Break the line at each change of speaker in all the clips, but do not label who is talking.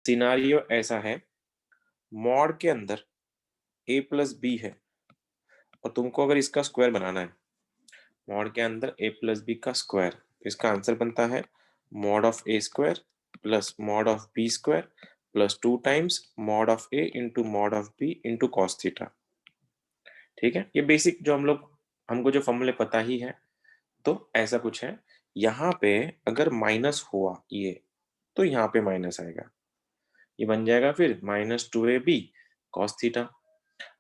Scenario ऐसा है, mod के अंदर a प्लस बी है और तुमको अगर इसका स्क्वायर बनाना है, मॉड के अंदर a प्लस बी का स्क्वायर, तो इसका आंसर बनता है mod of a square plus mod of b square plus 2 times mod of a into mod of b into cos theta. ठीक है, ये बेसिक जो हमको जो फॉर्मूले पता ही है। तो ऐसा कुछ है, यहाँ पे अगर माइनस हुआ ये, तो यहाँ पे माइनस आएगा, ये बन जाएगा फिर -2ab cos थीटा।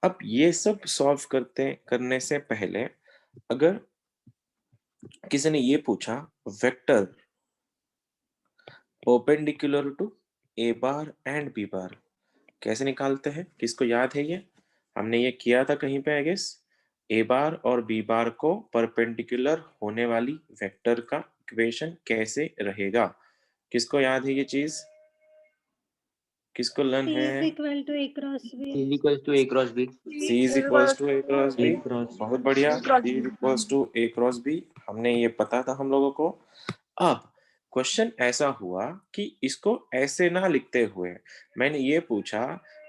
अब ये सब सॉल्व करने से पहले अगर किसी ने ये पूछा vector perpendicular to A bar and B bar कैसे निकालते हैं, किसको याद है ये? हमने ये किया था कहीं पे आई गेस। ए बार और बी बार को परपेंडिकुलर होने वाली वेक्टर का इक्वेशन कैसे रहेगा, किसको याद है ये चीज? किसको लर्न
C
है?
is equal to A cross B.
C is equals to A cross B.
C is equals to A cross B। बहुत बढ़िया, C is equals to A cross B, हमने ये पता था हम लोगों को। अब क्वेश्चन ऐसा हुआ कि इसको ऐसे ना लिखते हुए मैंने ये पूछा,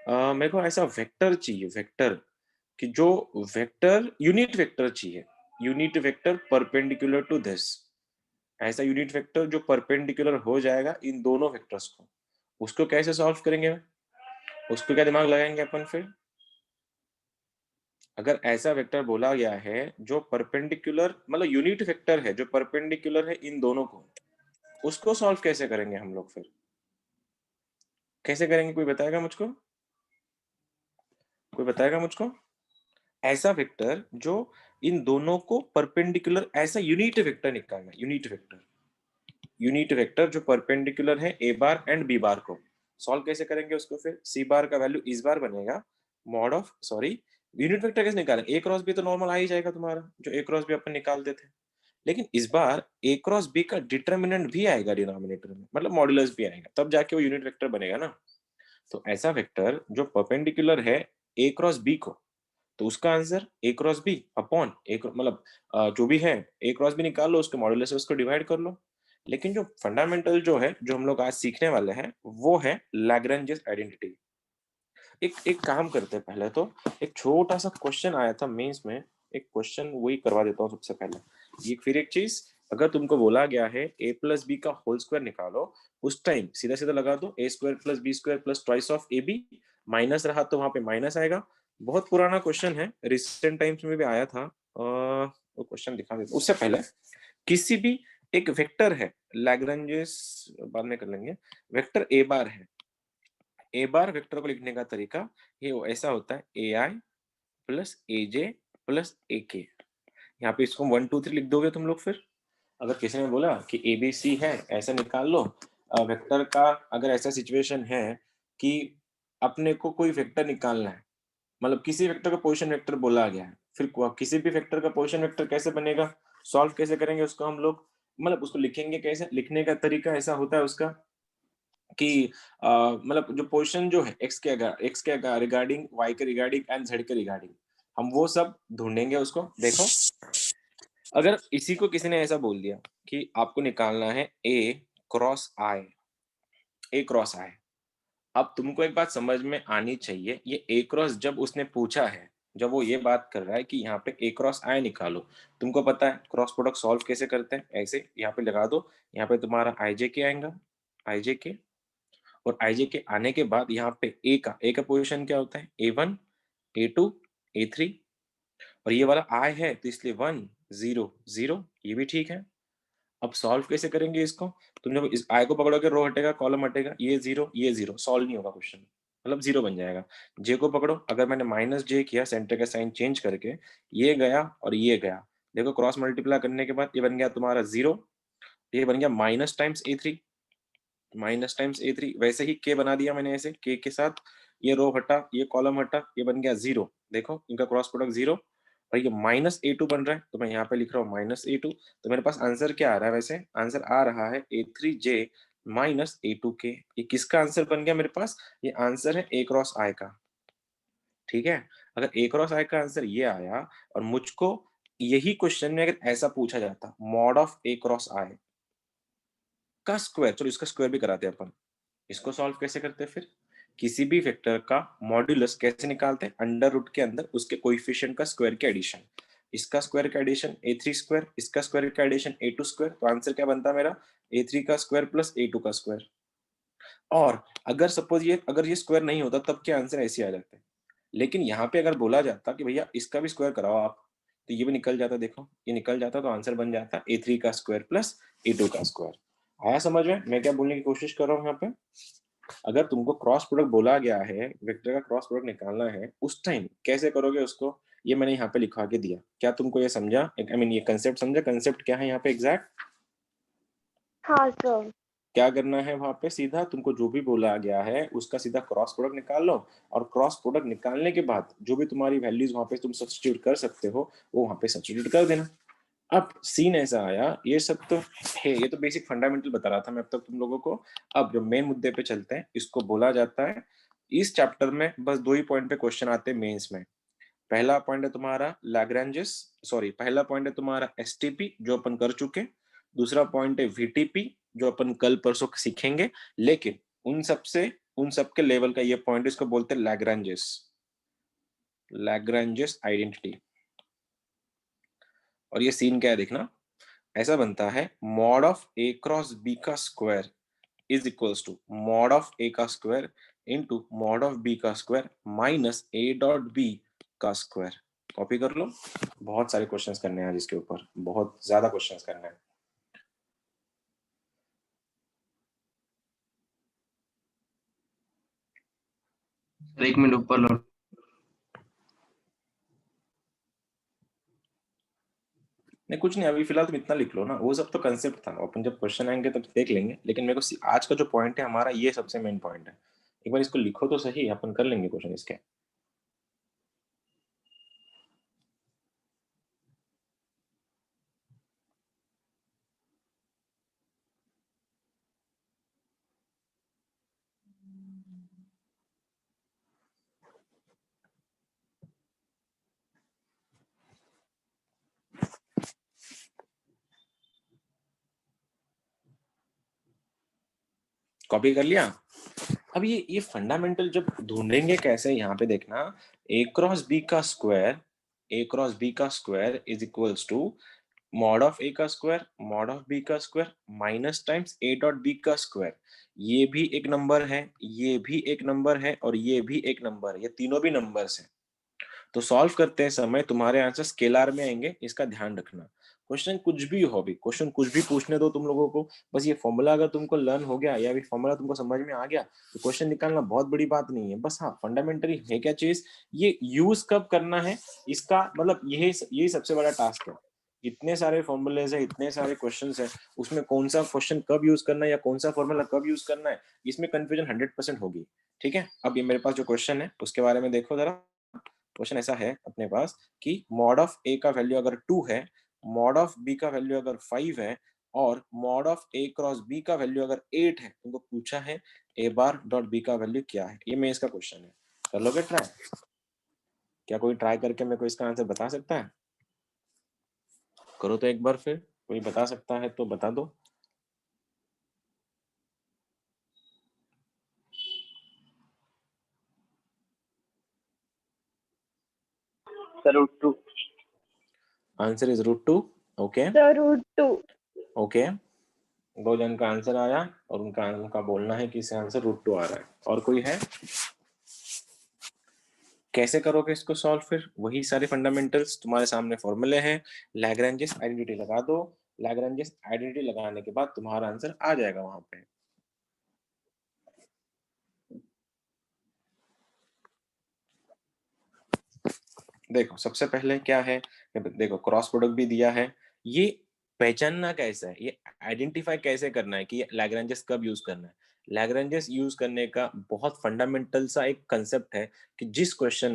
मेरे को ऐसा वेक्टर चाहिए, वेक्टर कि जो वेक्टर यूनिट वेक्टर चाहिए, unit vector perpendicular to this, ऐसा यूनिट वेक्टर जो परपेंडिकुलर हो जाएगा इन दोनों वेक्टर्स को। उसको कैसे सॉल्व करेंगे, उसको क्या दिमाग लगाएंगे अपन फिर? अगर ऐसा वेक्टर बोला गया है जो परपेंडिकुलर मतलब यूनिट वेक्टर है जो परपेंडिकुलर है इन दोनों को, उसको सॉल्व कैसे करेंगे हम लोग फिर? कैसे करेंगे, कोई बताएगा मुझको? कोई बताएगा मुझको? ऐसा वेक्टर जो इन दोनों को परपेंडिकुलर, ऐसा यूनिट वेक्टर निकालना, यूनिट वेक्टर जो परपेंडिकुलर है ए बार एंड बी बार को। सॉल्व कैसे करेंगे उसको फिर? सी बार का वैल्यू इस बार बनेगा mod of, sorry unit vector कैसे निकालेंगे? ए क्रॉस बी तो नॉर्मल आ ही जाएगा तुम्हारा, जो ए क्रॉस बी अपन निकालते थे। लेकिन इस बार ए क्रॉस बी का डिटर्मिनेंट भी आएगा डिनोमिनेटर में, मतलब मॉड्यूलस भी आएगा, तब जाके वो यूनिट वेक्टर बनेगा ना। तो ऐसा वेक्टर जो परपेंडिकुलर है ए क्रॉस बी को, तो उसका answer A cross B upon A, मतलब जो भी है ए क्रॉस बी निकाल लो, उसके मॉड्यूलस से उसको डिवाइड कर लो। लेकिन जो फंडामेंटल जो है, जो हम लोग आज सीखने वाले हैं, वो है लैग्रेंज आइडेंटिटी। एक एक काम करते हैं, पहले तो एक छोटा सा क्वेश्चन आया था मेंस में, एक क्वेश्चन वही करवा देता हूँ सबसे पहले। ये फिर एक चीज, अगर तुमको बोला गया है ए प्लस बी का होल स्क्वायर निकालो, उस टाइम सीधा सीधा लगा दो A square plus B square plus twice of A B, minus रहा तो वहां पे माइनस आएगा। बहुत पुराना क्वेश्चन है, रिसेंट टाइम्स में भी आया था। वो क्वेश्चन दिखा देता उससे पहले। किसी भी एक वेक्टर है, लैग्रेंजेस बाद में कर लेंगे, वेक्टर ए बार है, ए बार वेक्टर को लिखने का तरीका ये ऐसा होता है, ए आई प्लस ए जे प्लस ए के। यहाँ पे इसको 1 2 3 लिख दोगे तुम लोग फिर। अगर किसी ने बोला कि ए बी सी है ऐसा निकाल लो वेक्टर का, अगर ऐसा सिचुएशन है कि अपने को कोई वेक्टर निकालना है, मतलब किसी वेक्टर का पोजीशन वेक्टर बोला गया है, फिर किसी भी वेक्टर का पोजीशन वेक्टर कैसे बनेगा, सॉल्व कैसे करेंगे उसको हम लोग, मतलब उसको लिखेंगे कैसे, लिखने का तरीका ऐसा होता है उसका कि मतलब जो पोजीशन जो है एक्स के रिगार्डिंग, वाई के रिगार्डिंग एंड जेड के रिगार्डिंग, हम वो सब ढूंढेंगे उसको। देखो अगर इसी को किसी ने ऐसा बोल दिया कि आपको निकालना है ए क्रॉस आई, ए क्रॉस आई, अब तुमको एक बात समझ में आनी चाहिए, ये ए क्रॉस जब उसने पूछा है, जब वो ये बात कर रहा है कि यहाँ पे ए क्रॉस आई निकालो, तुमको पता है क्रॉस प्रोडक्ट सॉल्व कैसे करते हैं, ऐसे यहाँ पे लगा दो, यहाँ पे तुम्हारा आई जे के आएगा, आई जे के, और आई के आने के बाद यहाँ पे ए का पोजीशन क्या होता है, A1 A2 A3, और ये वाला आई है तो इसलिए 1 0 0, ये भी ठीक है। अब सॉल्व कैसे करेंगे इसको? तुम जब इस आई को पकड़ोगे रो हटेगा कॉलम हटेगा, ये 0 ये 0, सॉल्व नहीं होगा क्वेश्चन, मतलब 0 बन जाएगा। जे को पकड़ो, अगर मैंने माइनस जे किया सेंटर का साइन चेंज करके, ये गया और ये गया, देखो क्रॉस मल्टीप्लाई करने के बाद ये बन गया तुम्हारा 0, ये बन गया minus times A3, minus times A3, वैसे ही के बना दिया मैंने ऐसे, के साथ ये रो हटा ये कॉलम हटा, ये बन गया 0, देखो इनका क्रॉस प्रोडक्ट 0, और ये -A2 बन रहा है तो मैं यहाँ पे लिख रहा हूँ -A2। तो मेरे पास आंसर क्या आ रहा है, वैसे आंसर आ रहा है A3J -A2K। ये किसका आंसर बन गया मेरे पास? ये आंसर है ए क्रॉस आई का। ठीक है, अगर ए क्रॉस आई का आंसर ये आया और मुझको यही क्वेश्चन में अगर ऐसा पूछा जाता मॉड ऑफ ए क्रॉस आई का स्क्वायर, चलो इसका स्क्वायर भी कराते हैं अपन, इसको सॉल्व कैसे करते हैं फिर? किसी भी वेक्टर का मॉड्यूलस कैसे निकालते हैं? अंडर रूट के अंदर उसके कोएफिशिएंट का स्क्वायर के एडिशन। इसका स्क्वायर का एडिशन a3 स्क्वायर, इसका स्क्वायर का एडिशन a2 स्क्वायर, तो आंसर क्या बनता है मेरा? a3 का स्क्वायर प्लस a2 का स्क्वायर। और अगर सपोज ये स्क्वायर नहीं होता तब क्या आंसर ऐसे आ जाते हैं। लेकिन यहाँ पे अगर बोला जाता कि भैया इसका भी स्क्वायर कराओ आप, तो ये भी निकल जाता, देखो ये निकल जाता, तो आंसर बन जाता a3 का स्क्वायर प्लस a2 का स्क्वायर। आया समझ में मैं क्या बोलने की कोशिश कर रहा हूँ यहाँ पे? अगर तुमको क्रॉस प्रोडक्ट बोला गया है, वेक्टर का क्रॉस प्रोडक्ट निकालना है, उस टाइम कैसे करोगे उसको, ये मैंने यहाँ पे लिखा के दिया। क्या तुमको ये समझा? आई मीन ये कंसेप्ट समझा? कंसेप्ट क्या है यहाँ पे एग्जैक्ट?
हाँ सर।
क्या करना है वहां पे? सीधा तुमको जो भी बोला गया है उसका सीधा क्रॉस प्रोडक्ट निकाल लो, और क्रॉस प्रोडक्ट निकालने के बाद जो भी तुम्हारी वैल्यूज वहां पे तुम सब्स्टिट्यूट कर सकते हो वो वहां पे सब्स्टिट्यूट कर देना। अब सीन ऐसा आया, ये सब तो है, ये तो बेसिक फंडामेंटल बता रहा था मैं अब तक तुम लोगों को। अब जो मेन मुद्दे पे चलते हैं, इसको बोला जाता है, इस चैप्टर में बस 2 ही पॉइंट पे क्वेश्चन आते हैं मेंस में। पहला पॉइंट है तुम्हारा लैग्रेंजेस, सॉरी पहला पॉइंट है तुम्हारा एसटीपी जो अपन कर चुके, दूसरा पॉइंट है वीटीपी जो अपन कल परसों सीखेंगे। लेकिन उन सब के लेवल का ये पॉइंट, इसको बोलते हैं लैग्रेंजेस, लैग्रेंजेस आइडेंटिटी। और ये सीन क्या है देखना, ऐसा बनता है mod of A cross B का square is equals to mod of A का square into mod of B का square minus A dot B का स्क्वायर। कॉपी कर लो, बहुत सारे क्वेश्चंस करने हैं आज इसके ऊपर, बहुत ज्यादा क्वेश्चंस करने हैं।
एक मिनट ऊपर लोड।
नहीं कुछ नहीं, अभी फिलहाल तुम इतना लिख लो ना, वो सब तो कंसेप्ट था, अपन जब क्वेश्चन आएंगे तब देख लेंगे। लेकिन मेरे को आज का जो पॉइंट है हमारा, ये सबसे मेन पॉइंट है। एक बार इसको लिखो तो सही, अपन कर लेंगे क्वेश्चन इसके। कॉपी कर लिया? अब ये फंडामेंटल जब ढूंढेंगे कैसे, यहाँ पे देखना, ए क्रॉस बी का स्क्वायर, ए क्रॉस बी का square is equals to mod of A का स्क्वायर मॉड ऑफ बी का square minus times A dot B का स्क्वायर। ये भी एक नंबर है, ये भी एक नंबर है, और ये भी एक नंबर है, ये तीनों भी नंबर्स हैं। तो सॉल्व करते हैं समय तुम्हारे आंसर स्केलर में आएंगे, इसका ध्यान रखना। क्वेश्चन कुछ भी हो, भी क्वेश्चन कुछ भी पूछने दो तुम लोगों को, बस ये फॉर्मूला अगर तुमको लर्न हो गया या भी फॉर्मूला तुमको समझ में आ गया तो क्वेश्चन निकालना बहुत बड़ी बात नहीं है। बस हाँ, फंडामेंटली है क्या चीज, ये यूज कब करना है, इसका मतलब यही सबसे बड़ा टास्क है। इतने सारे फॉर्मूलेज है, इतने सारे क्वेश्चंस है, उसमें कौन सा क्वेश्चन कब यूज करना है या कौन सा फॉर्मूला कब यूज करना है, इसमें कंफ्यूजन 100% होगी। ठीक है, अब ये मेरे पास जो क्वेश्चन है उसके बारे में देखो जरा। क्वेश्चन ऐसा है अपने पास कि मॉड ऑफ ए का वैल्यू अगर 2 है, मॉड ऑफ बी का वैल्यू अगर 5 है, और mod of A cross B का वैल्यू अगर 8 है, तुमको पूछा है ए बार डॉट बी का वैल्यू क्या है। ये मेंस का क्वेश्चन है, कर लोगे ट्राई? क्या कोई ट्राई करके मेरे को इसका आंसर बता सकता है? करो तो एक बार, फिर कोई बता सकता है तो बता दो।
√2।
Answer is root 2। Okay
√2।
Okay, दो जन का आंसर आया और उनका बोलना है कि इसे आंसर √2 आ रहा है। और कोई है? कैसे करोगे इसको सॉल्व? फिर वही सारे फंडामेंटल्स तुम्हारे सामने फॉर्मूले हैं, लैग्रेंजेस आइडेंटिटी लगा दो। लैग्रेंजेस आइडेंटिटी लगाने के बाद तुम्हारा आंसर आ जाएगा वहां पे। देखो सबसे पहले क्या है, देखो क्रॉस प्रोडक्ट भी दिया है, ये पहचानना कैसे है, ये आइडेंटिफाई कैसे करना है कि लैग्रेंजेस कब यूज करना है। लैग्रेंजेस यूज करने का बहुत फंडामेंटल सा एक कंसेप्ट है कि जिस क्वेश्चन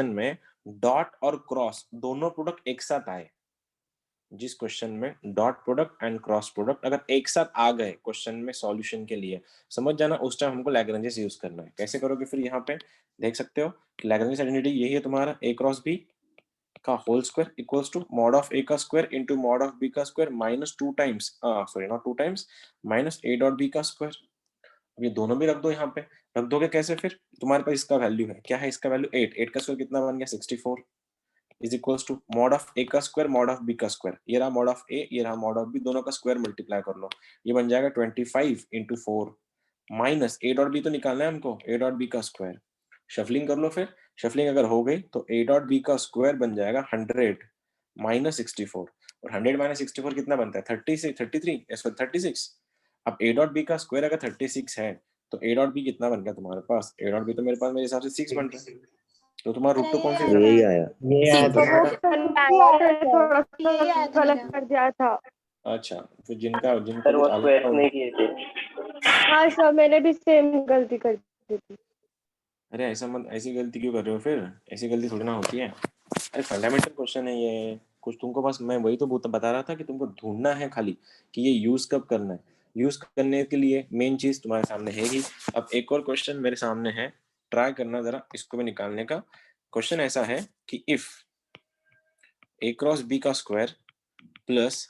में डॉट और क्रॉस दोनों प्रोडक्ट एक साथ आए, जिस क्वेश्चन में dot product and cross product अगर एक साथ आ गए क्वेश्चन में सॉल्यूशन के लिए, समझ जाना उस टाइम हमको लैग्रेंजेस यूज करना है। कैसे करोगे फिर? यहाँ पे देख सकते हो लैग्रेंजेस आइडेंटिटी यही है तुम्हारा, ए क्रॉस बी का whole square equals to mod of A का square into mod of B का square minus 2 times, sorry not 2 times, minus A dot B का स्क्वायर। ये दोनों भी रख दो यहाँ पे। रख दोगे कैसे फिर? तुम्हारे पास इसका वैल्यू है, क्या है इसका वैल्यू? 8। 8 का स्क्वायर कितना बन गया? 64 is equal to mod of A का स्क्वायर मॉड ऑफ बी का स्क्वायर। ये रहा मॉड ऑफ ए, ये रहा मॉड ऑफ बी, दोनों का स्क्वायर मल्टीप्लाई कर लो, ये बन जाएगा 25 into 4 minus A dot B तो निकालना है हमको, ए डॉट बी का स्क्वायर। शफलिंग कर लो फिर। शफलिंग अगर हो गई तो ए डॉट बी का स्क्वायर बन जाएगा 100 माइनस 64, और 100 माइनस 64 कितना बनता है? 30 से 33 36। अब ए डॉट बी का स्क्वायर अगर 36 है तो ए डॉट बी कितना बन गया तुम्हारे पास? ए डॉट बी तो मेरे पास मेरे हिसाब से 6 बन रहा है। तो तुम्हारा रूट तो कौन सी
तो
तरफ?
यही आया।
ये आया
तो वो
था।
थोड़ा
यही आया
सा
था
गलत
मेरा।
कर दिया था।
अच्छा, फिर जिनका
सर
कुछ
वो
अलग
स्क्वायर
था
नहीं किए थे।
हाँ सर, मैंने भी सेम गलती कर दी थी।
अरे ऐसा मत, ऐसी गलती क्यों कर रहे हो फिर? ऐसी गलती थोड़ी ना होती है। अरे फंडामेंटल क्वेश्चन है ये कुछ, तुमको बस मैं वही तो बता रहा था कि तुमको ढूंढना है खाली कि ये यूज कब करना है। यूज करने के लिए मेन चीज तुम्हारे सामने है ही। अब एक और क्वेश्चन मेरे सामने है, ट्राई करना जरा इसको भी निकालने का। क्वेश्चन ऐसा है कि इफ ए क्रॉस बी का square plus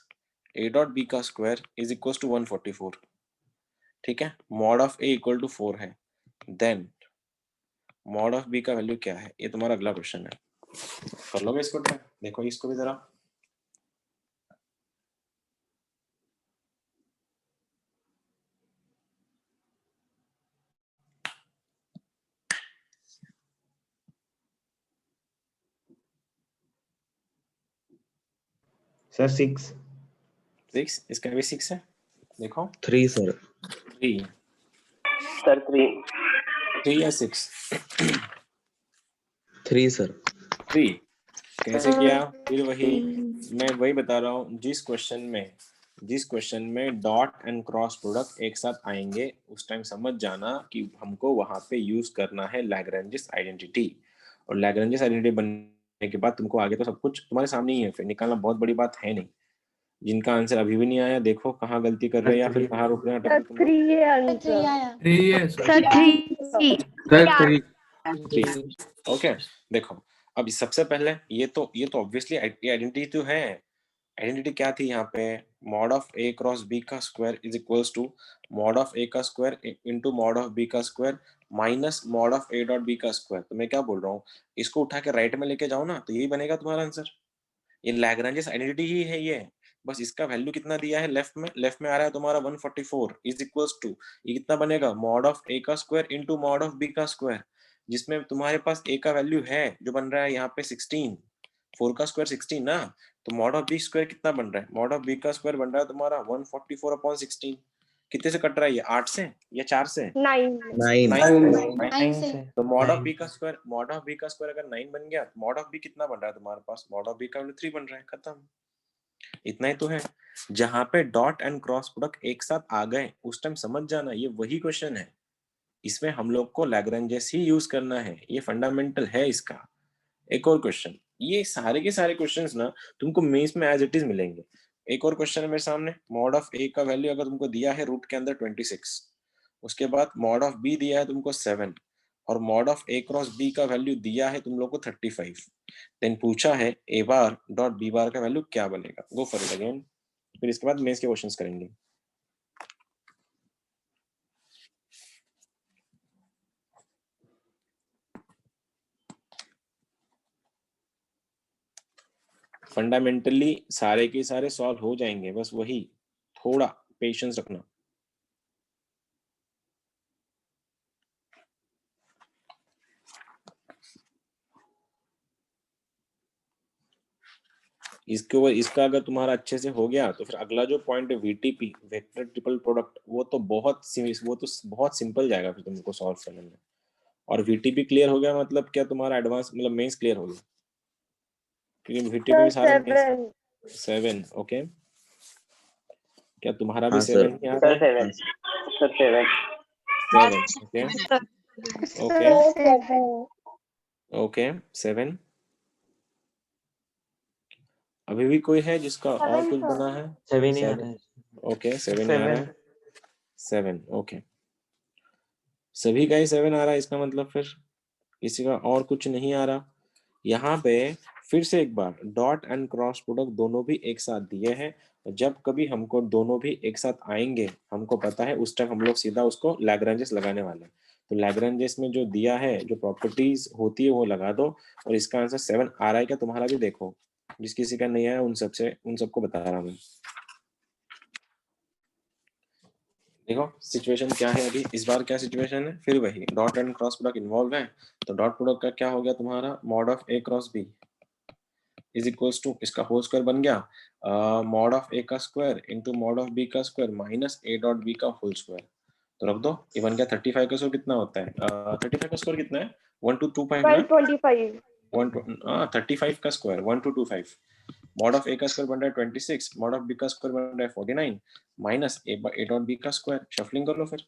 A dot B का स्क्वायर इज इक्वल टू 144, ठीक है, mod of A equal to 4 है, देन मॉड ऑफ बी का वैल्यू क्या है? ये तुम्हारा अगला क्वेश्चन है। कर लोगे इसको ट्राई? देखो इसको भी जरा।
सर 6।
6, इसका भी 6 है। देखो
3 सर।
3,
सर 3।
3 या 6?
3 सर।
3 कैसे किया? फिर वही मैं वही बता रहा हूँ, जिस क्वेश्चन में डॉट एंड क्रॉस प्रोडक्ट एक साथ आएंगे उस टाइम समझ जाना कि हमको वहां पे यूज करना है लैग्रेंजिस आइडेंटिटी। और लैग्रेंजिस आइडेंटिटी बनने के बाद तुमको आगे तो सब कुछ तुम्हारे सामने ही है, फिर निकालना बहुत बड़ी बात है नहीं। जिनका आंसर अभी भी नहीं आया, देखो कहाँ गलती कर रहे हैं या फिर कहाँ रुक रहे हैं, अटक तुम लोग।
3 है
3
आंसर।
आया।
3 है सर।
सर 3।
सर 3।
3। ओके, देखो अब सबसे पहले ये तो ऑब्वियसली आइडेंटिटी तो है। आइडेंटिटी क्या थी यहाँ पे? Mod of A cross B का square is equals to mod of A का square into mod of B का square minus mod of A dot B का स्क्वायर। तो मैं क्या बोल रहा हूँ, इसको उठा के राइट में लेके जाओ ना, तो यही बनेगा तुम्हारा आंसर। ये लैग्रेंजियस आइडेंटिटी ही है ये। बस इसका वैल्यू कितना दिया है लेफ्ट में? लेफ्ट में आ रहा है तुम्हारा 144 इज इक्वल्स टू, ये कितना बनेगा? मॉड ऑफ ए का square into mod of B का स्क्वायर, जिसमें तुम्हारे पास ए का वैल्यू है जो बन रहा है यहाँ पे 16, 4 का स्क्वायर 16 ना। तो मॉड ऑफ बी स्क्वायर कितना बन रहा है? मॉड ऑफ बी का स्क्वायर बन रहा है तुम्हारा 144 अपॉन 16। कितने से कट रहा है ये? 8 से या 4 से?
9।
9।
9
से।
से।
तो मॉड ऑफ बी का स्क्वायर, मॉड ऑफ बी का स्क्वायर अगर 9 बन गया, मॉड ऑफ बी कितना बन रहा है तुम्हारे पास? मॉड ऑफ बी का वैल्यू 3 बन रहा है, खत्म। इतना ही तो है। जहां पे डॉट एंड क्रॉस प्रोडक्ट एक साथ आ गए उस टाइम समझ जाना ये वही क्वेश्चन है। इसमें हम लोग को लैग्रेंजियस ही यूज करना है, ये फंडामेंटल है इसका। एक और क्वेश्चन, ये सारे के सारे क्वेश्चंस ना तुमको मेंस में एज इट इज मिलेंगे। एक और क्वेश्चन है मेरे सामने, मॉड ऑफ ए का वैल्यू अगर तुमको दिया है रूट के अंदर 26, उसके बाद मॉड ऑफ बी दिया है तुमको 7, और mod of A cross B का वैल्यू दिया है तुम लोग को 35। देन पूछा है A bar dot B bar का वैल्यू क्या बनेगा? Go for it again. फिर इसके बाद मेंस के क्वेश्चंस करेंगे। फंडामेंटली सारे के सारे सॉल्व हो जाएंगे, बस वही थोड़ा पेशेंस रखना। इसका अगर तुम्हारा अच्छे से हो गया तो फिर अगला जो पॉइंट है वीटीपी, वेक्टर ट्रिपल प्रोडक्ट, वो तो बहुत सिंपल जाएगा फिर तुमको सॉल्व करने में। और वीटीपी क्लियर हो गया मतलब क्या तुम्हारा एडवांस मतलब मेंस क्लियर हो गया, क्योंकि वीटीपी में सारे
7।
7। ओके, क्या तुम्हारा भी
हाँ
7
सर।
ही आ
सर
रहा है?
7। सर 7।
7 okay okay
7।
ओके 7। अभी भी कोई है जिसका और कुछ बना है?
7 ही आ रहा है।
ओके 7 ही आ रहा है। 7 ओके, सभी का ही 7 आ रहा है, इसका मतलब फिर किसी का और कुछ नहीं आ रहा। यहाँ पे फिर से एक बार, डॉट एंड क्रॉस प्रोडक्ट दोनों भी एक साथ दिए हैं। जब कभी हमको दोनों भी एक साथ आएंगे, हमको पता है उस टाइम हम लोग सीधा उसको लैग्रेंजेस लगाने वाले हैं। तो लैग्रेंजेस में जो दिया है, जो प्रॉपर्टीज होती है वो लगा दो। और इसका आंसर 7 आ रहा है क्या तुम्हारा भी देखो, जिस किसी का नहीं आया उन सबको बता रहा हूँ मैं। देखो सिचुएशन क्या है अभी इस बार, क्या सिचुएशन है, फिर वही dot and cross product involve है। तो डॉट प्रोडक्ट का क्या हो गया तुम्हारा, mod of A cross B is equals to, इसका होल स्क्वायर बन गया मॉड ऑफ ए का square into mod of B का square minus A dot B का होल स्क्वायर। तो रख दो, ये बन गया 35 का स्क्वायर कितना होता है, 35 का स्क्वायर कितना है, 1 to 2 ना,
125
35 का square 1 to 25। Mod of A का स्क्वायर बन रहा है 26, मॉड ऑफ बी का स्क्वायर बन रहा है 49 माइनस ए डॉट बी का स्क्वायर, शफलिंग कर लो फिर।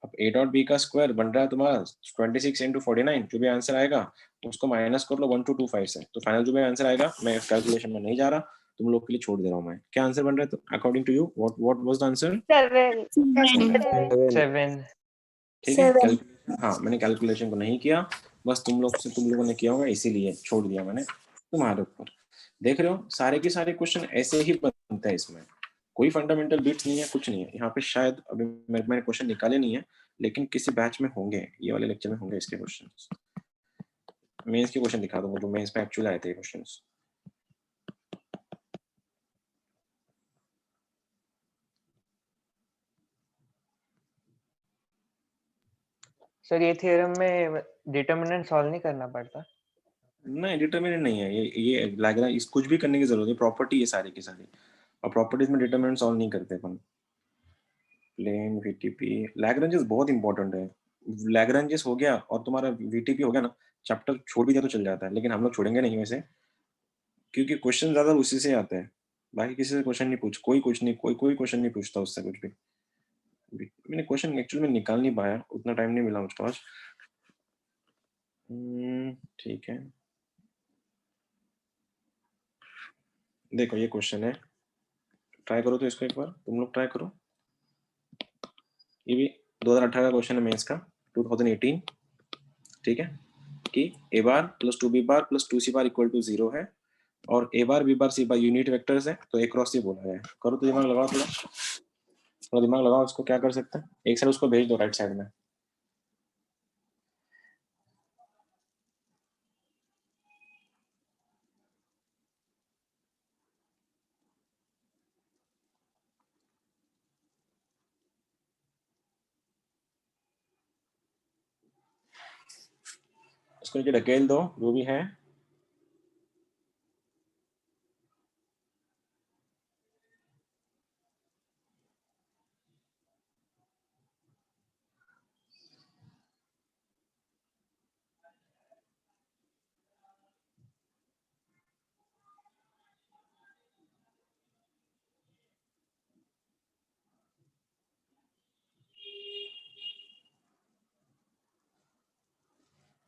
अब ए डॉट बी का स्क्वायर बन रहा है तुम्हारा 26 इंटू 49, जो भी आंसर आएगा उसको माइनस कर लो 1 to 25 से। तो फाइनल जो भी आंसर आएगा, मैं कैलकुलेशन में नहीं जा रहा, तुम लोग के लिए छोड़ दे रहा हूँ मैं। क्या आंसर बन रहा है तो according to you, what was the answer?
7
7
ठीक है, कैलकुलेशन, हाँ मैंने कैलकुलेशन को नहीं किया, बस तुम लोगों ने किया होगा इसीलिए छोड़ दिया मैंने तुम्हारे ऊपर। देख रहे हो सारे के सारे क्वेश्चन ऐसे ही बनते हैं, इसमें कोई फंडामेंटल बिट्स नहीं है, कुछ नहीं है यहाँ पे। शायद अभी मैंने क्वेश्चन निकाले नहीं है, लेकिन किसी बैच में होंगे, ये वाले लेक्चर में होंगे इसके क्वेश्चन। मेंस के क्वेश्चन दिखा दूंगा जो मेंस में एक्चुअली आए थे क्वेश्चन।
सर ये थ्योरम में डिटरमिनेंट सॉल्व नहीं करना पड़ता?
नहीं डिटरमिनेंट नहीं है, ये लैग्रेंज, इस कुछ भी करने की जरूरत है, प्रॉपर्टी है सारी की सारी, और प्रॉपर्टीज में डिटरमिनेंट सॉल्व नहीं करते अपन। प्लेन वीटीपी लैग्रेंजेस बहुत इंपॉर्टेंट है। लैग्रेंजेस हो गया और तुम्हारा वीटीपी हो गया ना, चैप्टर छोड़ भी दिया तो चल जाता है, लेकिन हम लोग छोड़ेंगे नहीं वैसे, क्योंकि क्वेश्चन ज्यादा उसी से आते हैं। बाकी किसी से क्वेश्चन नहीं पूछ, कोई कुछ नहीं, कोई क्वेश्चन नहीं पूछता उससे कुछ भी। मैंने क्वेश्चन एक्चुअली में निकाल नहीं पाया, उतना टाइम नहीं मिला मुझको आज। ठीक है, देखो ये क्वेश्चन है, ट्राई करो तो इसको एक बार, तुम लोग ट्राई करो। ये भी 2018 का क्वेश्चन है मेंस का, 2018। ठीक है, कि A bar plus 2b bar plus 2c bar equal to 0 है, और A bar B bar C bar unit vectors है, तो ए क्रॉस सी बोला गया है। करो तो दिमाग लगाओ, थोड़ा दिमाग लगाओ, इसको क्या कर सकते हैं, एक साइड उसको भेज दो राइट साइड में। इसको नीचे ढकेल दो जो भी है।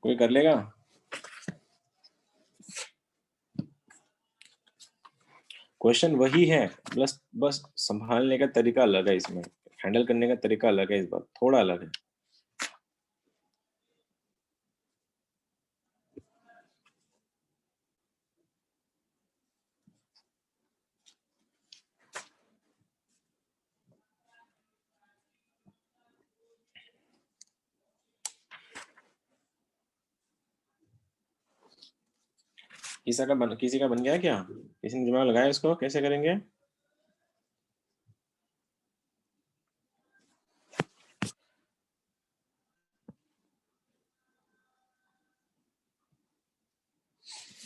कोई कर लेगा? क्वेश्चन वही है, बस संभालने का तरीका अलग है, इसमें हैंडल करने का तरीका अलग है, इस बार थोड़ा अलग है। किसी का बन गया क्या? किसी ने दिमाग लगाया इसको कैसे करेंगे?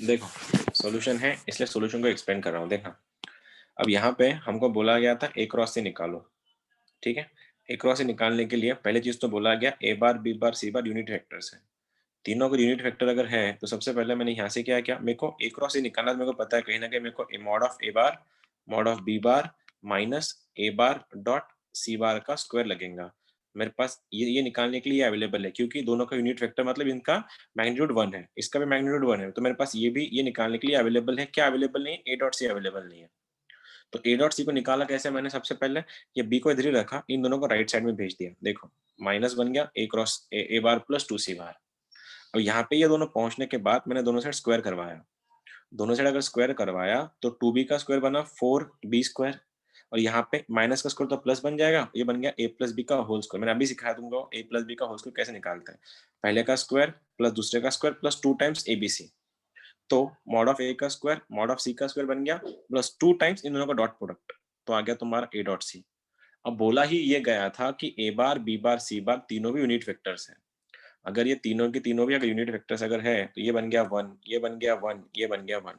देखो सॉल्यूशन है, इसलिए सॉल्यूशन को एक्सप्लेन कर रहा हूँ। देखना, अब यहाँ पे हमको बोला गया था ए क्रॉस से निकालो, ठीक है। ए क्रॉस से निकालने के लिए पहले चीज तो बोला गया ए bar B bar C bar unit vectors है। तीनों का यूनिट वेक्टर अगर है तो सबसे पहले मैंने यहाँ से क्या किया, मेरे को ए क्रॉस से निकालना, मेरे को पता है कहीं ना कहीं मेरे को mod of A bar mod of B bar minus A bar dot C bar का स्क्वायर लगेगा। मेरे पास ये निकालने के लिए अवेलेबल है, क्योंकि दोनों का यूनिट वेक्टर मतलब इनका मैग्नीट्यूड 1 है, इसका भी मैग्नीट्यूड 1 है, तो मेरे पास ये भी ये निकालने के लिए अवेलेबल है। क्या अवेलेबल नहीं है? ए डॉट सी अवेलेबल नहीं है। तो ए डॉट सी को निकाला कैसे मैंने, सबसे पहले ये बी को इधर ही रखा, इन दोनों को राइट साइड में भेज दिया। देखो माइनस बन गया ए क्रॉस ए बार प्लस 2c बार। और यहाँ पे ये दोनों पहुंचने के बाद मैंने दोनों साइड स्क्वायर करवाया, दोनों साइड अगर स्क्वायर करवाया तो 2b का स्क्वायर बना 4b स्क्वायर, और यहाँ पे माइनस का स्क्वायर तो प्लस बन जाएगा, ये बन गया a प्लस बी का होल स्क्वायर। मैंने अभी सिखाया तुमको a प्लस बी का होल स्क्वायर कैसे निकालते हैं, पहले का स्क्वायर प्लस दूसरे का स्क्वायर प्लस 2 टाइम्स abc, तो मॉड ऑफ a का स्क्वायर मॉड ऑफ c का स्क्वायर बन गया प्लस 2 टाइम्स इन दोनों का डॉट प्रोडक्ट, तो आ गया तुम्हारा a डॉट c। अब बोला ही ये गया था कि a bar b bar c बार तीनों भी यूनिट वेक्टर्स हैं, अगर ये तीनों की तीनों भी अगर यूनिट वेक्टर्स अगर है तो ये बन गया 1, ये बन गया 1, ये बन गया 1।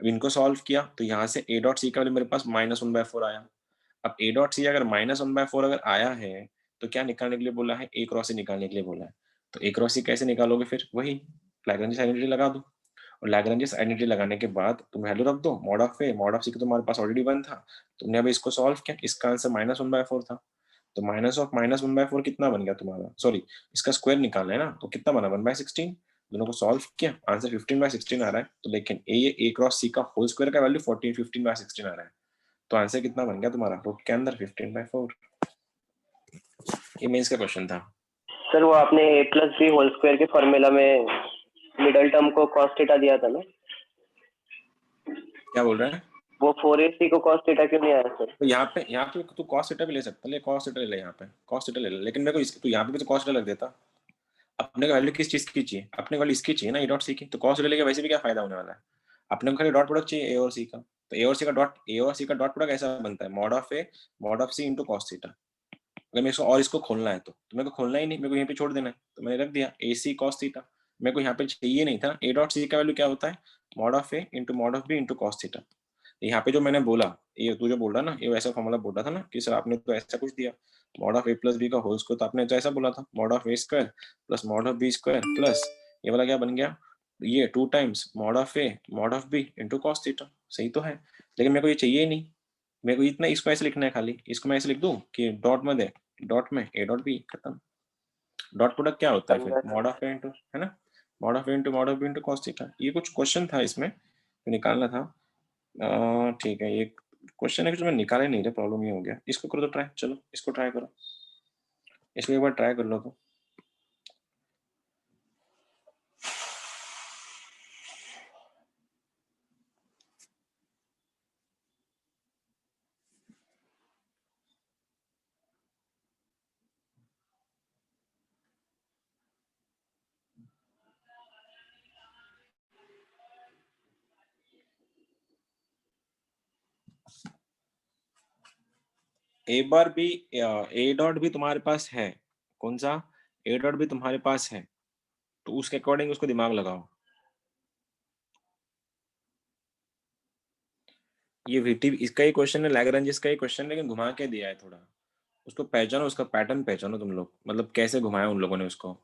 अब इनको सॉल्व किया तो यहाँ से a डॉट सी का वैल्यू मेरे पास -1/4 आया। अब a डॉट सी अगर -1/4 अगर आया है तो क्या निकालने के लिए बोला है, a क्रॉस सी निकालने के लिए बोला है। तो a क्रॉस सी कैसे निकालोगे, फिर वही लैग्रेंज आइडेंटिटी लगा दो, और लैग्रेंज आइडेंटिटी लगाने के बाद तुम वैल्यू रख दो, mod of a mod of C का तुम्हारे पास ऑलरेडी 1 था, तुमने अब इसको सॉल्व किया, इसका आंसर -1/4 था, तो माइनस ऑफ -1/4 कितना बन गया तुम्हारा, सॉरी इसका स्क्वायर निकालना है ना, तो कितना बना 1/16, दोनों को सॉल्व किया आंसर 15/16 आ रहा है। तो लेकिन ए क्रॉस सी का होल स्क्वायर का वैल्यू 15/16 आ रहा है, तो आंसर कितना बन गया तुम्हारा रूट के अंदर 15/4। ये मेंस का क्वेश्चन था।
सर वो आपने a plus B whole square के फॉर्मूला में मिडल टर्म को cos थीटा दिया था ना,
क्या बोल रहा है,
वो 4ac को cos थीटा क्यों नहीं आया सर?
तो यहाँ पे तू cos थीटा भी ले सकता है, ले cos थीटा ले ले, यहाँ पे cos थीटा ले ले, लेकिन मेरे को तू यहाँ पे भी तो cos थीटा लग देता। अपने को वैल्यू किस चीज की चाहिए, अपने को वैल्यू इसकी चाहिए ना, ए डॉट सी की, तो cos थीटा लेके वैसे भी क्या फायदा होने वाला है, अपने को खाली डॉट प्रोडक्ट चाहिए ए और सी का, तो ए और सी का डॉट प्रोडक्ट ऐसा बनता है mod of A mod of C into cos theta. अगर मेरे को और इसको खोलना है तो मेरे को खोलना ही नहीं, मेरे को यहीं पे छोड़ देना है, तो मैंने रख दिया ए सी cos थीटा। मेरे को यहाँ पे चाहिए नहीं था, ए डॉट सी का वैल्यू क्या होता है mod of A into mod of B into cos theta. यहाँ पे जो मैंने बोला, ये तू जो बोल रहा ना, ये वैसा फॉर्मूला बोल रहा था ना कि सर आपने तो ऐसा कुछ दिया mod of A plus B का होल स्क्वायर, तो आपने तो ऐसा बोला था mod of A square plus mod of B square plus ये वाला क्या बन गया, ये 2 times mod of A mod of B into cos theta. सही तो है, लेकिन मेरे को ये चाहिए ही नहीं, मेरे को इतना इसको ऐसे लिखना है, खाली इसको मैं ऐसे लिख दूं कि डॉट में दे, डॉट में ए डॉट बी, खत्म। डॉट प्रोडक्ट क्या होता है फिर मॉड ऑफ ए इंटू, है ना, mod of A into mod of B into cos theta. ये कुछ क्वेश्चन था इसमें तो निकालना था, ठीक है। ये क्वेश्चन है कि जो मैं निकाल ही नहीं रहा, प्रॉब्लम ये हो गया। इसको करो तो ट्राई, चलो इसको ट्राई करो, इसको एक बार ट्राई कर लो तो। ए बार भी ए डॉट भी तुम्हारे पास है, कौन सा ए डॉट भी तुम्हारे पास है, तो उसके अकॉर्डिंग उसको दिमाग लगाओ। ये वीटी इसका ही क्वेश्चन है, लैग्रेंज इसका ही क्वेश्चन, लेकिन घुमा के दिया है थोड़ा, उसको पहचानो, उसका पैटर्न पहचानो तुम लोग, मतलब कैसे घुमाया उन लोगों ने उसको।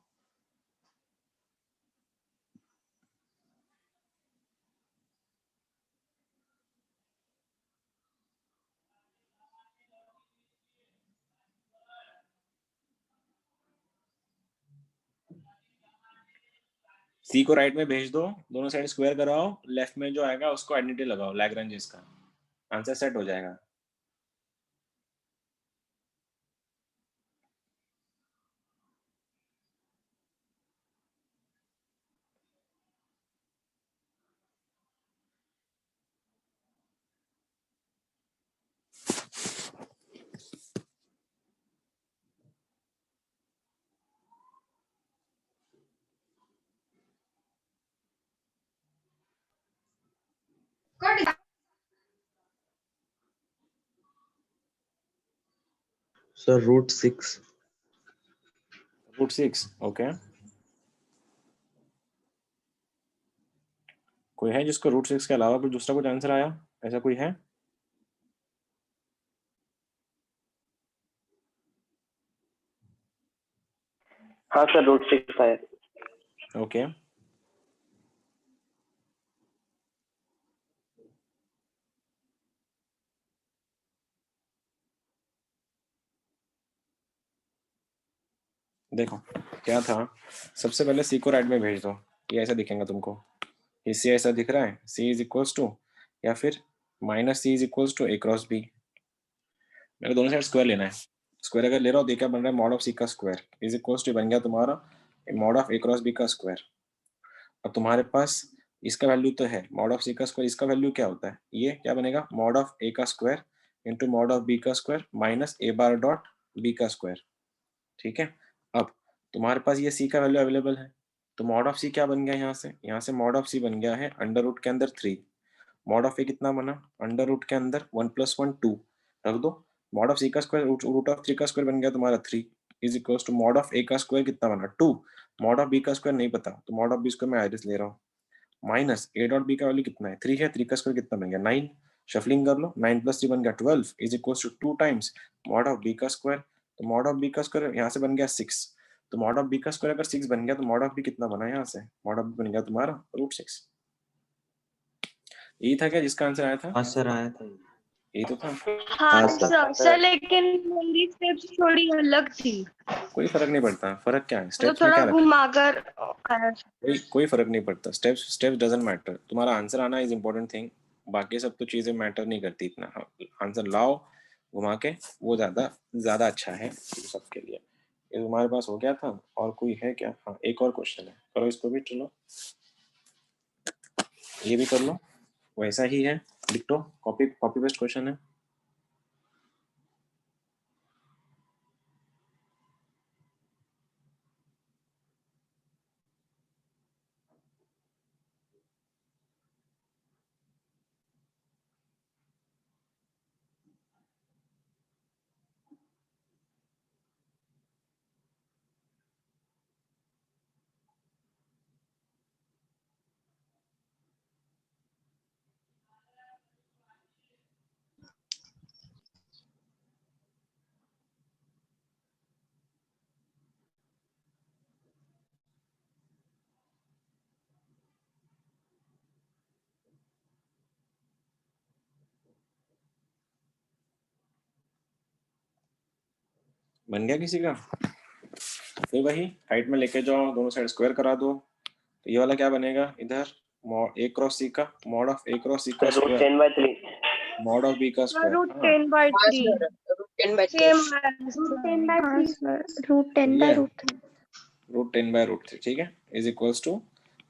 सी को राइट में भेज दो, दोनों साइड स्क्वायर कराओ, लेफ्ट में जो आएगा उसको आइडेंटिटी लगाओ लैग्रेंज इसका, आंसर सेट हो जाएगा।
सर √6।
√6, ओके। कोई है जिसको √6 के अलावा कोई दूसरा कुछ आंसर आया, ऐसा कोई है?
हाँ सर √6 आया।
ओके, देखो क्या था, सबसे पहले सी को राइट में भेज दो, ये ऐसा दिखेगा तुमको, ये सी ऐसा दिख रहा है, सी इज इक्वल्स टू या फिर minus C is equals to A cross B. मेरे को दोनों साइड स्क्वायर लेना है, स्क्वायर अगर ले रहा हूँ तो क्या बन रहा है, मॉड ऑफ सी का स्क्वायर इज इक्वल्स टू बन गया तुम्हारा mod of A cross B का स्क्वायर। अब तुम्हारे पास इसका वैल्यू तो है मॉड ऑफ सी का स्क्वायर, इसका वैल्यू क्या होता है, ये क्या बनेगा मॉड ऑफ ए का square into mod of B का square minus A bar dot B का स्क्वायर। ठीक है, अब तुम्हारे पास ये सी का वैल्यू अवेलेबल है, तो मॉड ऑफ सी क्या बन गया यहाँ से मॉड ऑफ सी बन गया है अंडर रूट के अंदर 3, मॉड ऑफ ए कितना बना अंडर रूट के अंदर 1 + 1 2 रख दो, मॉड ऑफ सी का स्क्वायर रूट ऑफ 3 का स्क्वायर बन गया तुम्हारा 3 is equal to mod of A का स्क्वायर कितना बना 2, मॉड ऑफ बी का स्क्वायर नहीं पता तो मॉड ऑफ बी स्क्वायर मैं आइरिस ले रहा हूँ, माइनस ए डॉट बी का वैल्यू कितना है 3 है, 3 का स्क्वायर कितना बन गया 9, शफलिंग कर लो 9 + 3 बन गया 12 is equal to 2 times mod of B का स्क्वायर, तो मॉड ऑफ बी का स्क्वायर यहाँ से बन गया 6, तो मॉड ऑफ बी का स्क्वायर अगर 6 बन गया तो मॉड ऑफ बी कितना बना यहाँ से, मॉड ऑफ बी बन गया तुम्हारा √6। यही था क्या जिसका आंसर आया था,
हाँ सर आया था।
यही तो था।
हाँ
हाँ,
सर सर लेकिन मेरी स्टेप्स थोड़ी अलग थी,
कोई फर्क नहीं पड़ता, फर्क क्या है
तो
स्टेप्स में
थोड़ा
क्या रखा,
घुमाकर आया।
कोई फर्क नहीं पड़ता, स्टेप्स डजंट मैटर, तुम्हारा आंसर आना इज इम्पोर्टेंट थिंग, बाकी सब तो चीजें मैटर नहीं करती इतना, आंसर लाओ घुमा के वो ज्यादा अच्छा है सबके लिए। ये तुम्हारे पास हो गया था, और कोई है क्या, हाँ एक और क्वेश्चन है, करो इसको भी, चलो ये भी कर लो, वैसा ही है डिक्टो, कॉपी पेस्ट क्वेश्चन है। बन गया किसी का, फिर वही हाइट में लेके जाओ, दोनों साइड स्क्वायर करा दो, तो ये वाला क्या बनेगा इधर a क्रॉस c का mod of a cross c का
root
square
10/3
mod of b का स्क्वायर,
√10/3 सेम √10/3
√10/3 ठीक है, इज इक्वल्स टू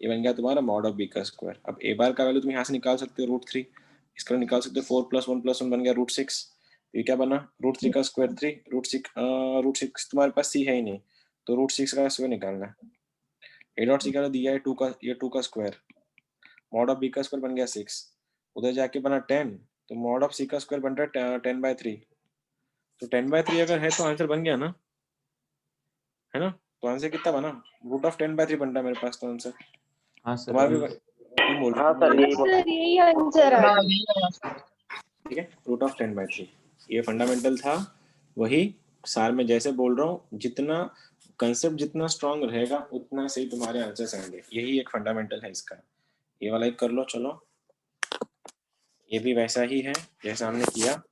ये बन गया तुम्हारा मॉड ऑफ b का स्क्वायर। अब a बार का वैल्यू तुम यहाँ से निकाल सकते हो √3, इसका निकाल सकते हो 4 + 1 + 1 बन गया √6, ये क्या बना √3 का स्क्वायर 3, √6 तुम्हारे पास c है ही नहीं, तो √6 का स्क्वायर निकालना है, a डॉट c का दिया है 2 का, ये 2 का स्क्वायर, मॉड ऑफ b का स्क्वायर बन गया 6, उधर जाके बना 10, तो मॉड ऑफ c का स्क्वायर बन रहा है 10/3, तो 10/3 अगर है तो आंसर बन गया ना, है ना, तो आंसर कितना बना √10/3 बन रहा है मेरे पास तो आंसर,
हाँ सर
तुम्हारा भी तुम बोल
हाँ सर यही
सर यही आंसर है।
ठीक है, √10/3 ये फंडामेंटल था, वही सार में जैसे बोल रहा हूँ, जितना कंसेप्ट जितना स्ट्रांग रहेगा उतना सही तुम्हारे आंसर्स आएंगे, यही एक फंडामेंटल है इसका, ये वाला एक कर लो, चलो ये भी वैसा ही है जैसा हमने किया।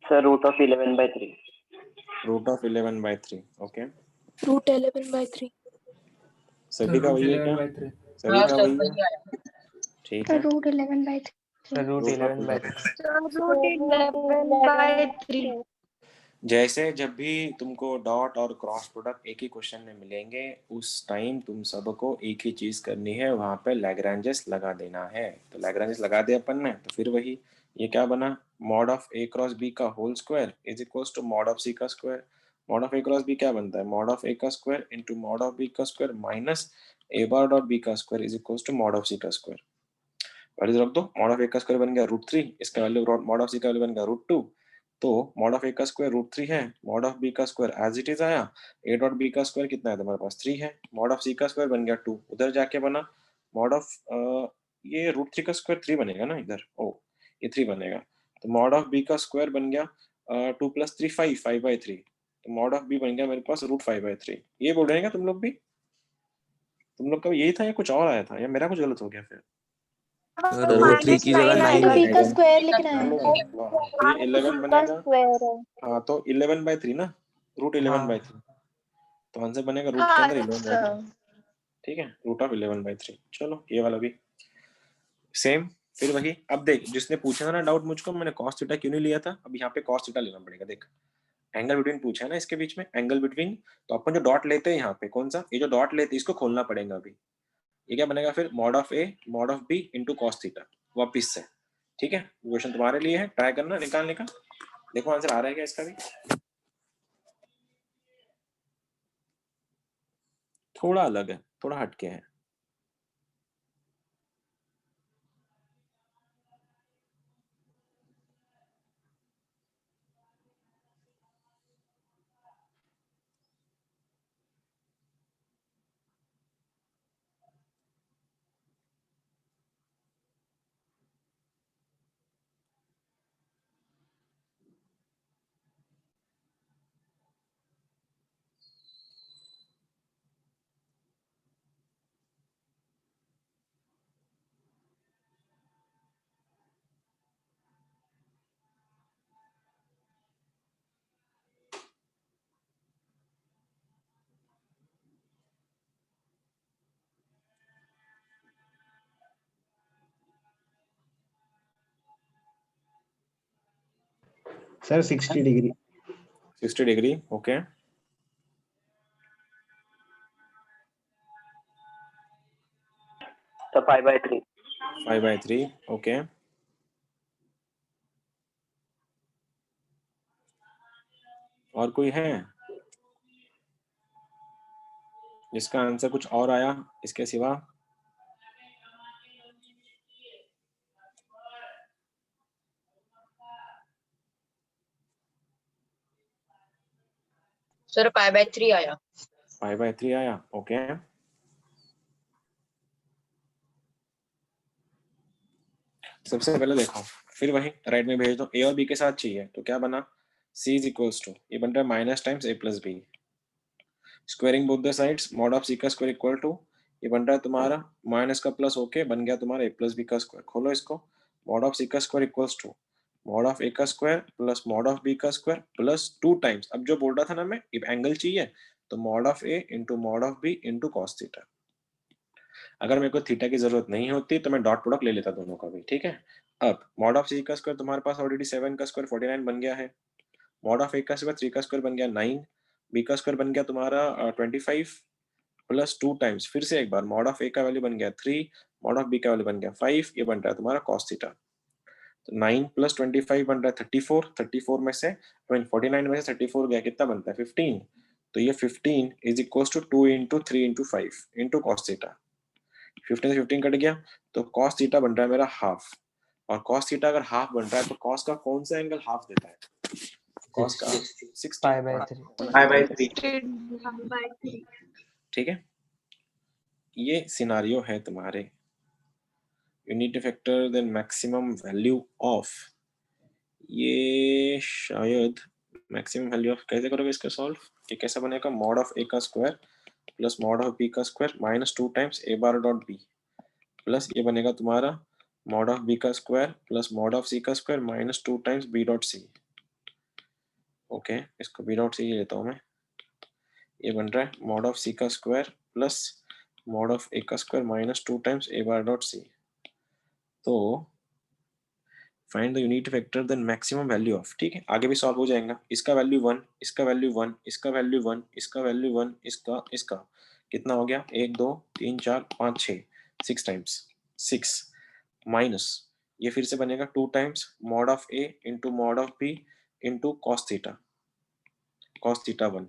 सर √11/3
√11/3 ओके,
√11/3
सभी का वही है क्या, सभी का वही है, ठीक है
√11/3
सर √11/3
√11/3
जैसे जब भी तुमको डॉट और क्रॉस प्रोडक्ट एक ही क्वेश्चन में मिलेंगे उस टाइम तुम सबको एक ही चीज करनी है, वहां पे लैग्रेंजेस लगा देना है, तो लैग्रेंजेस लगा दे अपन ने, तो फिर वही ये क्या बना mod of a cross b का whole square is equals to mod of c का square, mod of a cross b क्या बनता है मॉड ऑफ a का square into mod of b का square minus a bar dot b का square is equals to mod of c का square, values रख दो, मॉड ऑफ a का स्क्वायर बन गया √3, इसका वैल्यू मॉड ऑफ c का वैल्यू बन गया √2, तो मॉड ऑफ a का स्क्वायर √3 है, मॉड ऑफ b का स्क्वायर एज इट इज आया, a डॉट b का स्क्वायर कितना है तुम्हारे पास 3 है, मॉड ऑफ c का स्क्वायर बन गया 2, उधर जाके बना मॉड ऑफ ये √3 का स्क्वायर 3 बनेगा ना इधर, ओ ये 3 बनेगा, तो मॉड ऑफ b का स्क्वायर बन गया 2 + 3 5/3, तो मॉड ऑफ b बन गया मेरे पास √5/3, ये बोल रहे हैं क्या तुम लोग भी, तुम लोग का यही था या कुछ और आया था, या मेरा कुछ गलत हो गया फिर?
रूट थ्री की जगह
नाइन
9
बी का
है।
स्क्वायर लिखना है।
वाह, तो ये 11 बनेगा। हाँ तो 11/3 ना, रूट 11/3, तो आंसर बनेगा रूट के अंदर 11/3। ठीक है, रूट ऑफ 11/3। चलो ये वाला भी सेम। फिर वही, अब देख जिसने पूछा था ना डाउट मुझको, मैंने cos थीटा क्यों नहीं लिया था, अब यहाँ पे cos थीटा लेना पड़ेगा। देख एंगल बिटवीन पूछा है ना इसके बीच में, एंगल बिटवीन, तो अपन जो डॉट लेते हैं यहाँ पे, कौन सा, ये जो डॉट लेते हैं इसको खोलना पड़ेगा अभी। ये क्या बनेगा फिर, mod of A mod of B into cos theta वापिस से। ठीक है, क्वेश्चन तुम्हारे लिए है, ट्राई करना निकालने का। देखो आंसर आ रहा है क्या इसका भी। थोड़ा अलग है, थोड़ा हटके है।
Sir 60 degree.
60 degree, okay.
तो 5/3।
5/3, ओके। और कोई है जिसका आंसर कुछ और आया इसके सिवा?
सर π/3 आया।
5/3 आया, ओके। सबसे पहले देखो, फिर वही राइट में भेज दो, ए और बी के साथ चाहिए तो क्या बना, c इज इक्वल्स टू, ये बन रहा है minus times a plus B, squaring both the sides, mod of c का स्क्वायर इक्वल टू, ये बन रहा है तुम्हारा माइनस का प्लस होके बन गया तुम्हारा a प्लस बी का स्क्वायर। खोलो इसको, मॉड ऑफ c का square equals to mod of a का square plus mod of b का स्क्वायर प्लस 2 टाइम्स, अब जो बोल रहा था ना मैं, एंगल चाहिए तो mod of a into mod of b into cos theta. अगर मेरे को थीटा की जरूरत नहीं होती तो मैं डॉट प्रोडक्ट ले लेता दोनों का भी। ठीक है, अब मॉड ऑफ c का स्क्वायर तुम्हारे पास ऑलरेडी 7 का स्क्वायर 49 बन गया है, मॉड ऑफ a का स्क्वायर 3 का स्क्वायर बन गया 9, b का स्क्वायर बन गया तुम्हारा 25 प्लस 2 टाइम्स, फिर से एक बार मॉड ऑफ a का वैल्यू बन गया 3, मॉड ऑफ b का वैल्यू बन गया 5, ये बन रहा है तुम्हारा cos थीटा। तो 9 प्लस 25 बन रहा है 34, 34 में से 49 में से 34 गया, कितना बनता है 15, तो ये 15 is equal to 2 into 3 into 5 into cos theta. 15 से 15 कट गया तो cos थीटा बन रहा है मेरा हाफ, और cos थीटा अगर हाफ बन रहा है तो cos का कौन सा एंगल हाफ देता है, cos का 60
π/3।
ठीक है, ये सिनारियो है तुम्हारे unit factor then maximum value of, ये शायद मैक्सिमम वैल्यू ऑफ कैसे करोगे इसका सॉल्व, ये कैसा बनेगा, मॉड ऑफ a का square plus mod of b का square minus 2 times a bar dot b plus ये बनेगा तुम्हारा मॉड ऑफ b का square plus mod of c का square minus 2 times b dot c। Okay, इसको b dot c लेता हूँ मैं, ये बन रहा है मॉड ऑफ c का square plus mod of a का square minus 2 times a bar dot c। तो find the unit vector then maximum value of, ठीक है आगे भी सॉल्व हो जाएगा, इसका वैल्यू 1, इसका वैल्यू 1, इसका वैल्यू 1, इसका वैल्यू 1, इसका कितना हो गया 1 2 3 4 5 6, 6 टाइम्स 6 माइनस ये फिर से बनेगा 2 times mod of a into mod of b into cos theta 1,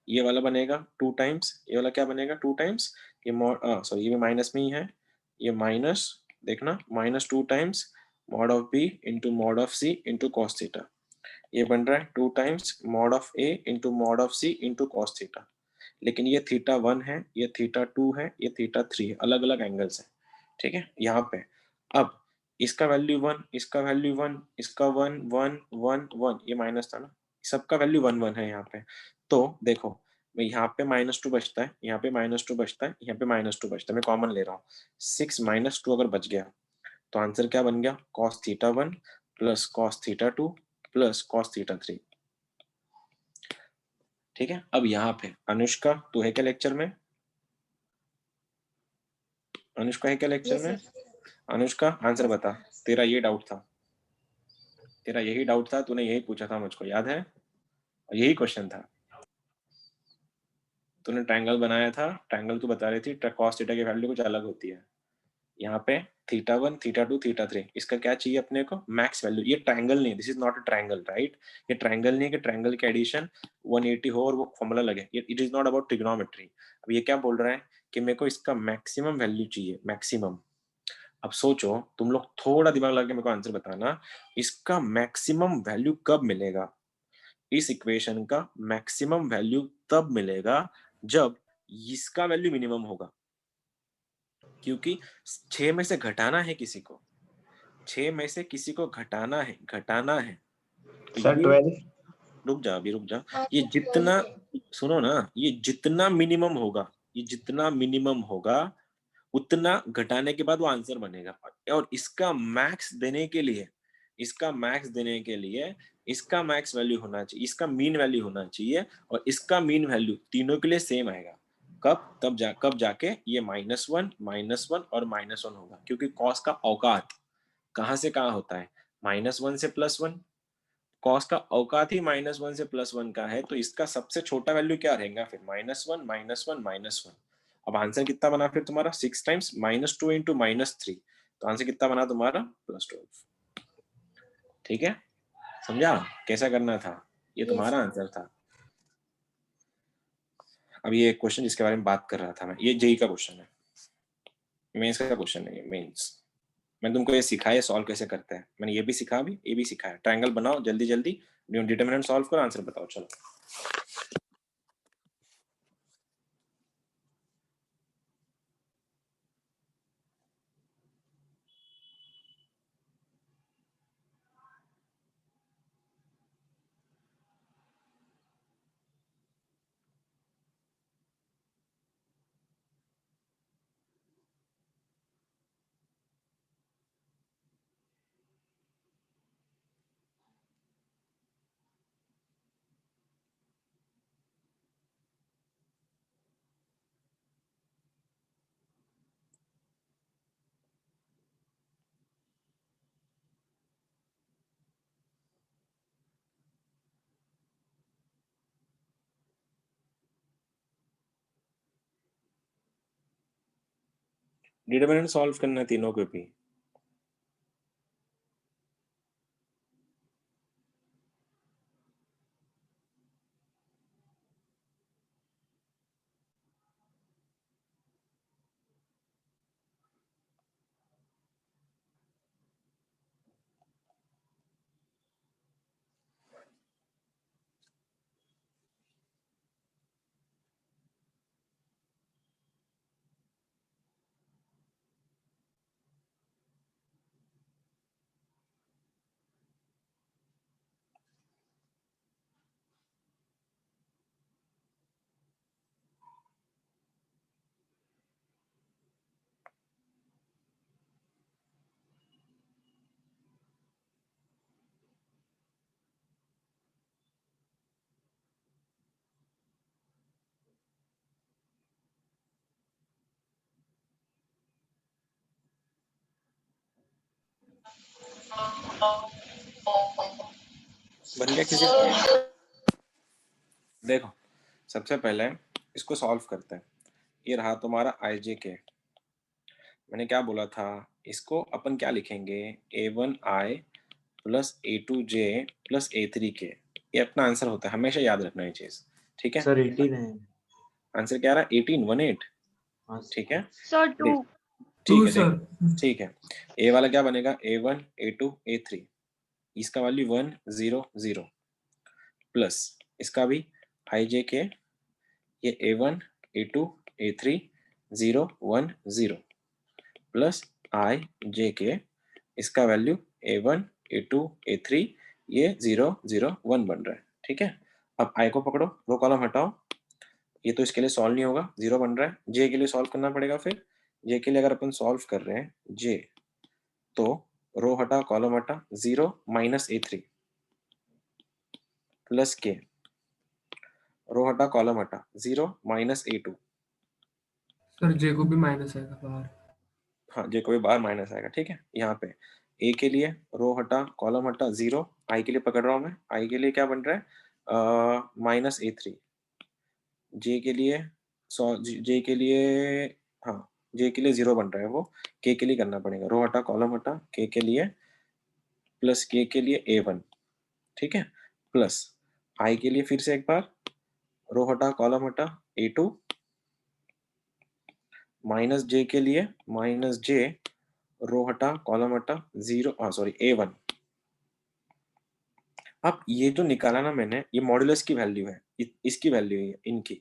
ये वाला बनेगा 2 टाइम्स, ये वाला क्या बनेगा 2 टाइम्स, ये सॉरी ये भी माइनस में ही है, ये माइनस देखना minus 2 times mod of b into mod of c into cos theta, ये बन रहा है 2 times mod of a into mod of c into cos theta. लेकिन ये थीटा 1 है, ये थीटा 2 है, ये थीटा 3 है, अलग अलग एंगल्स है। ठीक है, यहाँ पे अब इसका वैल्यू 1, इसका वैल्यू 1, इसका 1 1 1 1, ये माइनस था ना, सबका वैल्यू 1 1 है यहाँ पे। तो देखो मैं यहाँ पे -2 बचता है, यहाँ पे -2 बचता है, यहाँ पे -2 बचता है, मैं कॉमन ले रहा हूँ। 6 - 2 अगर बच गया तो आंसर क्या बन गया, cos θ1 plus cos θ2 plus cos θ3। ठीक है, अब यहाँ पे अनुष्का तू है क्या लेक्चर में? अनुष्का है क्या लेक्चर में? अनुष्का आंसर बता, तेरा ये डाउट था, तेरा यही डाउट था, तूने यही पूछा था मुझको, याद है? और यही क्वेश्चन था, तूने ट्रायंगल बनाया था, ट्रायंगल तू बता रही थी cos थीटा की वैल्यू कुछ अलग होती है। यहाँ पे θ1 θ2 θ3, इसका क्या चाहिए अपने को, मैक्स वैल्यू। ये ट्रायंगल नहीं, this is not a triangle, right? ये ट्रायंगल नहीं है कि ट्रायंगल के एडिशन 180 हो और वो फॉर्मूला लगे, it is not about trigonometry. अब ये क्या बोल रहा है कि मेरे को इसका मैक्सिमम वैल्यू चाहिए, मैक्सिमम। अब सोचो तुम लोग, थोड़ा दिमाग लगा के मेरे को आंसर बताना, इसका मैक्सिमम वैल्यू कब मिलेगा? इस इक्वेशन का मैक्सिमम वैल्यू तब मिलेगा जब इसका वैल्यू मिनिमम होगा, क्योंकि 6 में से घटाना है किसी को, 6 में से किसी को घटाना है, घटाना है। तो
सर
ये
12।
रुक जा, अभी रुक जा, ये जितना, सुनो ना, ये जितना मिनिमम होगा, ये जितना मिनिमम होगा उतना घटाने के बाद वो आंसर बनेगा। और इसका मैक्स देने के लिए, इसका मैक्स देने के लिए इसका मैक्स वैल्यू होना चाहिए, इसका मीन वैल्यू होना चाहिए, और इसका मीन वैल्यू तीनों के लिए सेम आएगा। कब? कब जाके ये -1 -1 और -1 होगा, क्योंकि कॉस का औकात कहाँ से कहाँ होता है, -1 से +1। कॉस का औकात ही -1 से +1 का है, तो इसका सबसे छोटा वैल्यू क्या रहेगा फिर, -1 -1 -1। अब आंसर कितना बना फिर तुम्हारा, 6 टाइम्स -2 इंटू -3, तो आंसर कितना बना तुम्हारा, +12। ठीक है, समझा कैसा करना था? ये तुम्हारा आंसर था। अब ये एक क्वेश्चन जिसके बारे में बात कर रहा था मैं, ये जेई का क्वेश्चन है, मेंस का क्वेश्चन नहीं है, मेंस। मैंने तुमको ये सिखाया सॉल्व कैसे करते हैं, मैंने ये भी सिखा, अभी ये भी सिखाया। ट्रायंगल बनाओ जल्दी जल्दी, डिटरमिनेंट सॉल्व करो, आंसर बताओ, चलो। डिटरमिनेंट सॉल्व करना है तीनों को भी। बन गया किसी का? देखो सबसे पहले इसको सॉल्व करते हैं। ये रहा तुम्हारा IJK। मैंने क्या बोला था, इसको अपन क्या लिखेंगे, A1I plus A2J plus A3K। ये अपना आंसर होता है, हमेशा याद रखना ये चीज, ठीक है?
सर 18 है।
आंसर क्या रहा, 18
हाँ,
ठीक है?
सर 2।
ठीक है, देख ठीक है, ए वाला क्या बनेगा, A1 A2 A3, इसका वैल्यू 1 0 0 प्लस इसका भी IJK, ये A1 A2 A3 0 1 0 plus IJK, इसका वैल्यू A1 A2 A3 ये 0 0 1 बन रहा है, ठीक है? अब I को पकड़ो, रो कॉलम हटाओ, ये तो इसके लिए सॉल्व नहीं होगा, 0 बन रहा है। जे के लिए सॉल्व करना पड़ेगा। फिर जे के लिए अगर अपन सॉल्व कर रहे हैं जे, तो रो हटा कॉलम हटा, 0 माइनस A3 प्लस के, रो हटा कॉलम हटा, 0 माइनस A2।
सर जे को भी माइनस आएगा बाहर।
हाँ, जे को भी बाहर माइनस आएगा। ठीक है, यहाँ पे ए के लिए रो हटा कॉलम हटा 0, आई के लिए पकड़ रहा हूँ मैं, आई के लिए क्या बन रहा है माइनस A3, जे के लिए जे के लिए, हाँ जे के लिए 0 बन रहा है वो, के लिए करना पड़ेगा रो हटा कॉलम हटा, के लिए प्लस के लिए A1। ठीक है, प्लस आई के लिए फिर से एक बार रो हटा कॉलम हटा A2, माइनस जे के लिए माइनस जे रो हटा कॉलम हटा 0, सॉरी A1। अब ये जो निकाला ना मैंने, ये मॉड्यूलस की वैल्यू है, इसकी वैल्यू है इनकी।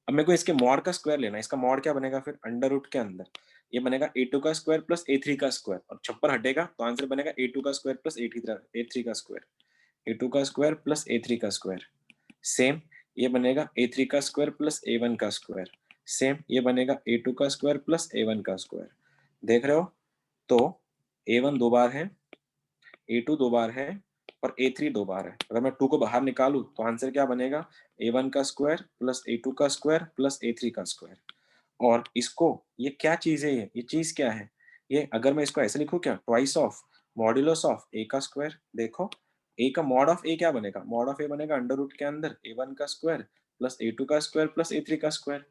अब मेरे को इसके मॉड का स्क्वायर लेना है। इसका मॉड क्या बनेगा फिर, अंडर रूट के अंदर ये बनेगा A2 का स्क्वायर प्लस A3 का स्क्वायर, और छप्पर हटेगा तो आंसर बनेगा A2 का स्क्वायर प्लस A3 का स्क्वायर, A2 का स्क्वायर प्लस A3 का स्क्वायर। सेम ये बनेगा A3 का स्क्वायर प्लस A1 का स्क्वायर। सेम ये बनेगा A2 का स्क्वायर प्लस A1 का स्क्वायर। देख रहे हो, तो A1 दो बार है, A2 दो बार है और A3 दो बार है। अगर मैं 2 को बाहर निकालूं तो आंसर क्या बनेगा, A1 का स्क्वायर प्लस A2 का स्क्वायर प्लस A3 का स्क्वायर। और इसको, ये क्या चीज है, ये चीज क्या है, ये अगर मैं इसको ऐसे लिखूं क्या, twice of modulus of A का स्क्वायर। देखो A का मॉड ऑफ A क्या बनेगा, मॉड ऑफ A बनेगा अंडर रूट के अंदर A1 का स्क्वायर प्लस A2 का स्क्वायर प्लस A3 का स्क्वायर।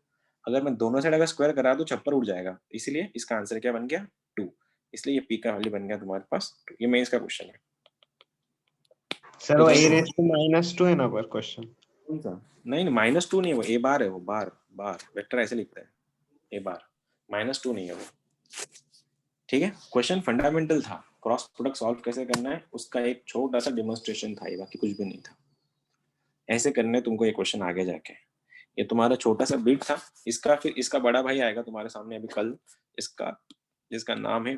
अगर मैं दोनों साइड अगर स्क्वायर करा तो छप्पर उड़ जाएगा, इसलिए इसका आंसर क्या बन गया 2। इसलिए ये पी का वैल्यू बन गया तुम्हारे पास 2। ये मेंस का क्वेश्चन है।
सर वो a raised to -2 है ना पर क्वेश्चन।
नहीं -2 नहीं है वो, A बार है वो, बार बार वेक्टर ऐसे लिखता है A बार, -2 नहीं है वो। ठीक है, क्वेश्चन फंडामेंटल था, क्रॉस प्रोडक्ट सॉल्व कैसे करना है उसका एक छोटा सा डेमोन्स्ट्रेशन था, बाकी कुछ भी नहीं था। ऐसे करने तुमको ये क्वेश्चन आगे जाके, ये तुम्हारा छोटा सा बिट था। इसका फिर इसका बड़ा भाई आएगा तुम्हारे सामने अभी कल, इसका जिसका नाम है